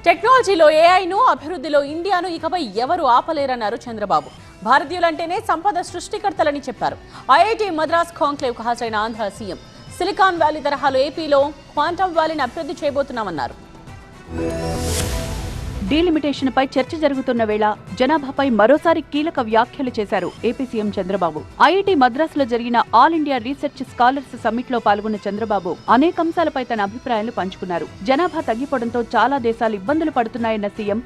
టెక్నాలజీలో ఏఐను అభివృద్ధిలో ఇండియాను ఇకపై ఎవరు ఆపలేరన్నారు చంద్రబాబు. భారతీయులంటేనే సంపద సృష్టికర్తలని చెప్పారు. ఐఐటి మద్రాస్ కాంక్లేవ్కు హాజరైన ఆంధ్ర సీఎం సిలికాన్ వ్యాలీ తరహాలో ఏపీలో క్వాంటమ్ వ్యాలీని అభివృద్ధి చేయబోతున్నామన్నారు. డీలిమిటేషన్ పై చర్చ జరుగుతున్న వేళ జనాభాపై మరోసారి కీలక వ్యాఖ్యలు చేశారు ఏపీ సీఎం చంద్రబాబు. ఐఐటి మద్రాసులో జరిగిన all India research scholars summit లో పాల్గొన్న చంద్రబాబు అనేక అంశాలపై తన అభిప్రాయాలు పంచుకున్నారు. జనాభా తగ్గిపోవడంతో చాలా దేశాలు ఇబ్బందులు పడుతున్నాయన్న సీఎం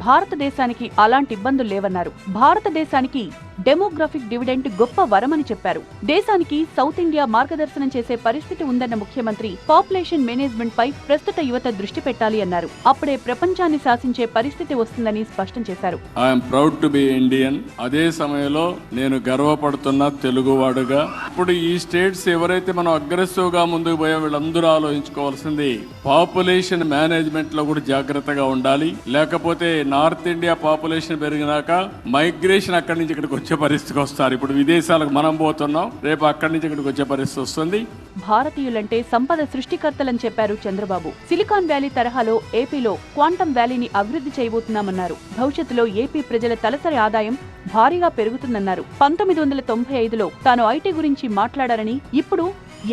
భారతదేశానికి అలాంటి ఇబ్బందులు లేవన్నారు. భారతదేశానికి డెమోగ్రఫిక్ డివిడెండ్ గొప్ప వరమని చెప్పారు. దేశానికి సౌత్ ఇండియా మార్గదర్శనం చేసే పరిస్థితి ఉందన్న ముఖ్యమంత్రి పాపులేషన్ మేనేజ్మెంట్ పై ప్రస్తుత యువత దృష్టి పెట్టాలి అన్నారు. అప్పుడే ప్రపంచాన్ని శాసించే పరిస్థితి వస్తుందని స్పష్టం చేశారు. I'm proud to be Indian. అదే సమయంలో నేను గర్వపడుతున్న తెలుగువాడుగా. ఇప్పుడు ఈ స్టేట్స్ ఎవరైతే మనం అగ్రెసివ్ గా ముందుకు పోయే వీళ్ళందరూ ఆలోచించుకోవాల్సింది పాపులేషన్ మేనేజ్మెంట్ లో కూడా జాగ్రత్తగా ఉండాలి. లేకపోతే నార్త్ ఇండియా పాపులేషన్ పెరిగినాక మైగ్రేషన్ అక్కడి నుంచి ఇక్కడికి వచ్చే పరిస్థితికి వస్తారు. ఇప్పుడు విదేశాలకు మనం పోతున్నాం, రేపు అక్కడి నుంచి ఇక్కడికి వచ్చే పరిస్థితి వస్తుంది. భారతీయులంటే సంపద సృష్టికర్తలని చెప్పారు చంద్రబాబు. సిలికాన్ వ్యాలీ తరహాలో ఏపీలో క్వాంటమ్ వ్యాలీని అభివృద్ధి చేయబోతున్నామన్నారు. భవిష్యత్తులో ఏపీ ప్రజల తలసరి ఆదాయం భారీగా పెరుగుతుందన్నారు. 1995లో తాను ఐటీ గురించి మాట్లాడారని, ఇప్పుడు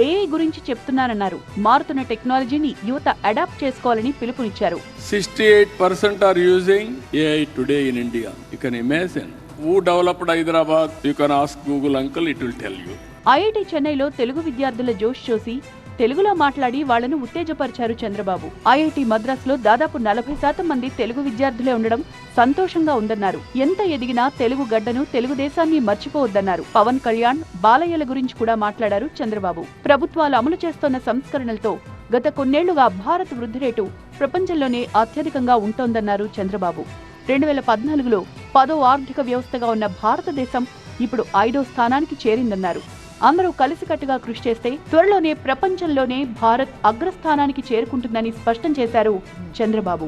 ఏఐ గురించి చెప్తున్నారన్నారు. మారుతున్న టెక్నాలజీని యువత అడాప్ట్ చేసుకోవాలని పిలుపునిచ్చారు. 68% are using AI today in India. You can imagine. Who developed Hyderabad? You can ask Google uncle, it will tell you. IIT చెన్నైలో తెలుగు విద్యార్థుల జోష్ చూసి తెలుగులో మాట్లాడి వాళ్లను ఉత్తేజపరిచారు చంద్రబాబు. ఐఐటి మద్రాసులో దాదాపు 40% మంది తెలుగు విద్యార్థులే ఉండడం సంతోషంగా ఉందన్నారు. ఎంత ఎదిగినా తెలుగు గడ్డను, తెలుగుదేశాన్ని మర్చిపోవద్దన్నారు. పవన్ కళ్యాణ్, బాలయ్యల గురించి కూడా మాట్లాడారు చంద్రబాబు. ప్రభుత్వాలు అమలు చేస్తోన్న సంస్కరణలతో గత కొన్నేళ్లుగా భారత్ వృద్ధి రేటు ప్రపంచంలోనే అత్యధికంగా ఉంటోందన్నారు చంద్రబాబు. 2014లో 10వ ఆర్థిక వ్యవస్థగా ఉన్న భారతదేశం ఇప్పుడు 5వ స్థానానికి చేరిందన్నారు. అందరూ కలిసికట్టుగా కృషి చేస్తే త్వరలోనే ప్రపంచంలోనే భారత్ అగ్రస్థానానికి చేరుకుంటుందని స్పష్టం చేశారు చంద్రబాబు.